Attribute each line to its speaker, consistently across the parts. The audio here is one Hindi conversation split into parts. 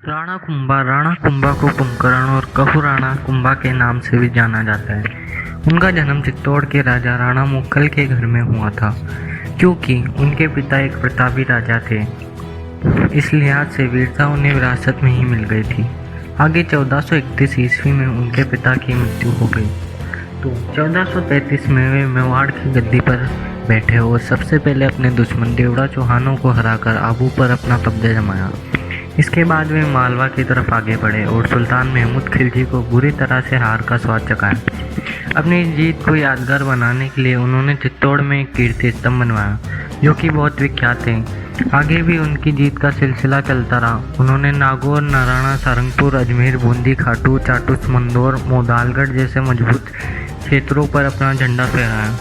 Speaker 1: राणा कुंभा को कुंभकर्ण और कहू राणा कुंभा के नाम से भी जाना जाता है। उनका जन्म चित्तौड़ के राजा राणा मुक्कल के घर में हुआ था, क्योंकि उनके पिता एक प्रतापी राजा थे। इस लिहाज से वीरता उन्हें विरासत में ही मिल गई थी। आगे 1431 ईस्वी में उनके पिता की मृत्यु हो गई, तो 1433 में वे मेवाड़ की गद्दी पर बैठे और सबसे पहले अपने दुश्मन देवड़ा चौहानों को हराकर आबू पर अपना कब्जा जमाया। इसके बाद वे मालवा की तरफ आगे बढ़े और सुल्तान महमूद खिलजी को बुरी तरह से हार का स्वाद चखाया। अपनी जीत को यादगार बनाने के लिए उन्होंने चित्तौड़ में एक कीर्ति स्तंभ बनवाया, जो कि बहुत विख्यात है। आगे भी उनकी जीत का सिलसिला चलता रहा। उन्होंने नागौर, नारायणा, सारंगपुर, अजमेर, बूंदी, खाटू, चाटूस, मंदौर, मोदालगढ़ जैसे मजबूत क्षेत्रों पर अपना झंडा फहराया।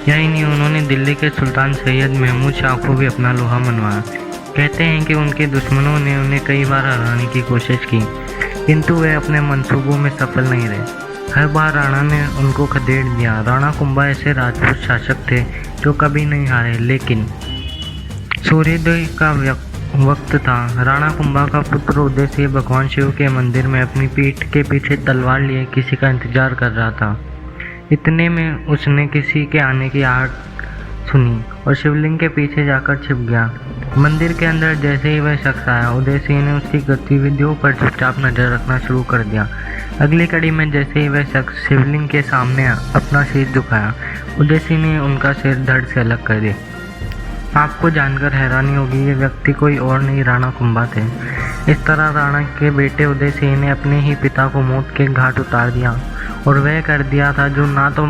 Speaker 1: यही नहीं, उन्होंने दिल्ली के सुल्तान सैयद महमूद शाह को भी अपना लोहा मनवाया। कहते हैं कि उनके दुश्मनों ने उन्हें कई बार हराने की कोशिश की, किंतु वे अपने मंसूबों में सफल नहीं रहे। हर बार राणा ने उनको खदेड़ दिया। राणा कुंभा ऐसे राजपूत शासक थे जो कभी नहीं हारे, लेकिन सूर्योदय का वक्त था। राणा कुंभा का पुत्र उदयसिंह भगवान शिव के मंदिर में अपनी पीठ के पीछे तलवार लिए किसी का इंतजार कर रहा था। इतने में उसने किसी के आने की आहट सुनी और शिवलिंग के पीछे जाकर छिप गया। मंदिर के अंदर जैसे ही वह शख्स आया, उदय सिंह ने उसकी गतिविधियों पर चुपचाप नजर रखना शुरू कर दिया। अगली कड़ी में जैसे ही वह शख्स शिवलिंग के सामने अपना सिर झुकाया, उदय सिंह ने उनका सिर धड़ से अलग कर दिया। आपको जानकर हैरानी होगी, ये व्यक्ति कोई और नहीं, राणा कुंभा थे। इस तरह राणा के बेटे उदय सिंह ने अपने ही पिता को मौत के घाट उतार दिया, और वह कर दिया था जो ना तो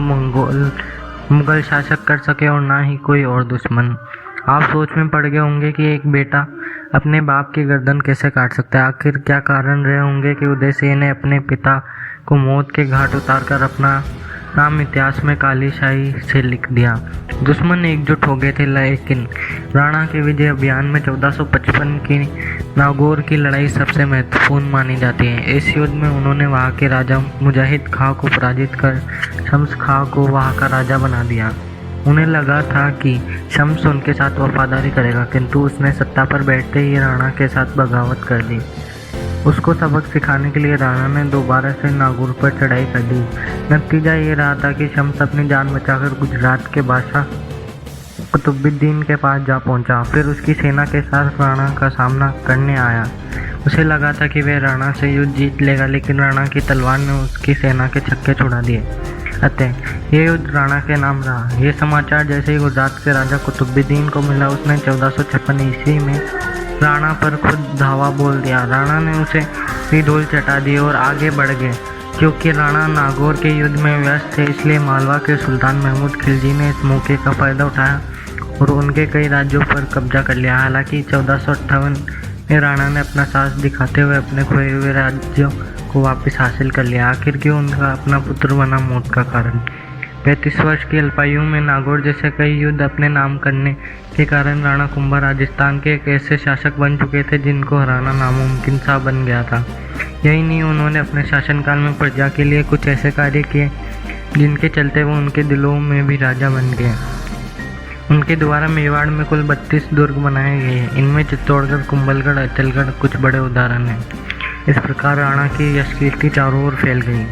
Speaker 1: मुगल शासक कर सके और ना ही कोई और दुश्मन। आप सोच में पड़ गए होंगे कि एक बेटा अपने बाप की गर्दन कैसे काट सकता है। आखिर क्या कारण रहे होंगे कि उदय सिंह ने अपने पिता को मौत के घाट उतारकर अपना नाम इतिहास में काली शाही से लिख दिया। दुश्मन एकजुट हो गए थे, लेकिन राणा के विजय अभियान में 1455 की नागौर की लड़ाई सबसे महत्वपूर्ण मानी जाती है। इस युद्ध में उन्होंने वहाँ के राजा मुजाहिद खां को पराजित कर शम्स खां को वहाँ का राजा बना दिया। उन्हें लगा था कि शम्स उनके साथ वफादारी करेगा, किंतु उसने सत्ता पर बैठते ही राणा के साथ बगावत कर दी। उसको सबक सिखाने के लिए राणा ने दोबारा से नागौर पर चढ़ाई कर दी। नतीजा ये रहा था कि शम्स अपनी जान बचाकर गुजरात के बादशाह कुतुबुद्दीन के पास जा पहुंचा। फिर उसकी सेना के साथ राणा का सामना करने आया। उसे लगा था कि वह राणा से युद्ध जीत लेगा, लेकिन राणा की तलवार ने उसकी सेना के छक्के छुड़ा दिए। अतः ये युद्ध राणा के नाम रहा। ये समाचार जैसे ही गुजरात के राजा कुतुबुद्दीन को मिला, उसने 1456 ईस्वी में राणा पर खुद धावा बोल दिया। राणा ने उसे भी धूल चटा दी और आगे बढ़ गए। क्योंकि राणा नागौर के युद्ध में व्यस्त थे, इसलिए मालवा के सुल्तान महमूद खिलजी ने इस मौके का फ़ायदा उठाया और उनके कई राज्यों पर कब्जा कर लिया। हालांकि 1458 में राणा ने अपना साहस दिखाते हुए अपने खोए हुए राज्यों को वापस हासिल कर लिया। आखिर क्यों उनका अपना पुत्र बना मौत का कारण। 35 वर्ष की अल्पायु में नागौर जैसे कई युद्ध अपने नाम करने के कारण राणा कुंभा राजस्थान के एक ऐसे शासक बन चुके थे जिनको हराना नामुमकिन सा बन गया था। यही नहीं, उन्होंने अपने शासनकाल में प्रजा के लिए कुछ ऐसे कार्य किए जिनके चलते वो उनके दिलों में भी राजा बन गए। उनके द्वारा मेवाड़ में कुल 32 दुर्ग बनाए गए हैं। इनमें चित्तौड़गढ़, कुंभलगढ़, अचलगढ़ कुछ बड़े उदाहरण हैं। इस प्रकार राणा की यश कीर्ति चारों ओर फैल गई।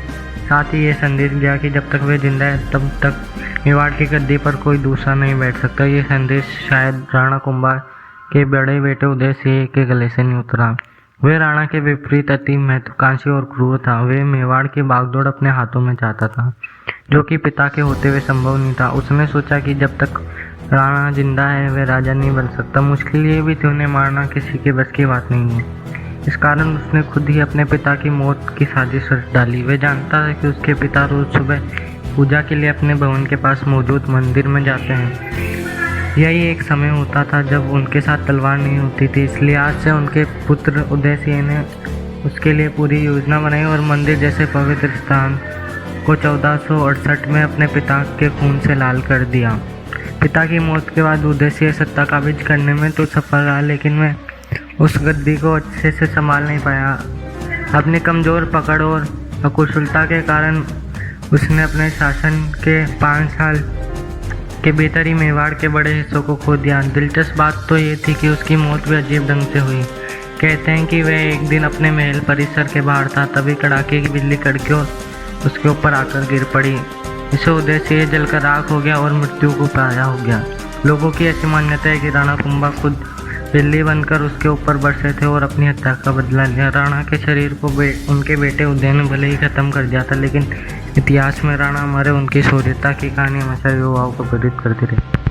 Speaker 1: साथ ही ये संदेश दिया कि जब तक वे जिंदा है तब तक मेवाड़ की गद्दी पर कोई दूसरा नहीं बैठ सकता। ये संदेश शायद राणा कुंभा के बड़े बेटे उदय सिंह के गले से नहीं उतरा। वे राणा के विपरीत अति महत्वाकांक्षी और क्रूर था। वे मेवाड़ की बागडोर अपने हाथों में चाहता था, जो कि पिता के होते हुए संभव नहीं था। उसने सोचा कि जब तक राणा जिंदा है वह राजा नहीं बन सकता। मुश्किल ये भी थी, उन्हें मारना किसी के बस की बात नहीं है। इस कारण उसने खुद ही अपने पिता की मौत की साजिश रच डाली। वह जानता है कि उसके पिता रोज सुबह पूजा के लिए अपने भवन के पास मौजूद मंदिर में जाते हैं। यही एक समय होता था जब उनके साथ तलवार नहीं होती थी, इसलिए आज से उनके पुत्र उदय सिंह ने उसके लिए पूरी योजना बनाई और मंदिर जैसे पवित्र स्थान को 1468 में अपने पिता के खून से लाल कर दिया। पिता की मौत के बाद उदय सिंह सत्ता काबिज करने में तो सफल रहा, लेकिन वह उस गद्दी को अच्छे से संभाल नहीं पाया। अपनी कमज़ोर पकड़ और अकुशलता के कारण उसने अपने शासन के 5 साल के भीतर ही मेवाड़ के बड़े हिस्सों को खो दिया। दिलचस्प बात तो ये थी कि उसकी मौत भी अजीब ढंग से हुई। कहते हैं कि वह एक दिन अपने महल परिसर के बाहर था, तभी कड़ाके की बिजली कड़के उसके ऊपर आकर गिर पड़ी। इस उद्देश्य से ये जलकर राख हो गया और मृत्यु को पाया हो गया। लोगों की ऐसी मान्यता है कि राणा कुंभा खुद बिल्ली बनकर उसके ऊपर बरसे थे और अपनी हत्या का बदला लिया। राणा के शरीर को उनके बेटे उदय ने भले ही खत्म कर दिया था, लेकिन इतिहास में राणा हमारे उनकी शौर्यता की कहानी हमेशा युवाओं को प्रेरित करती रही।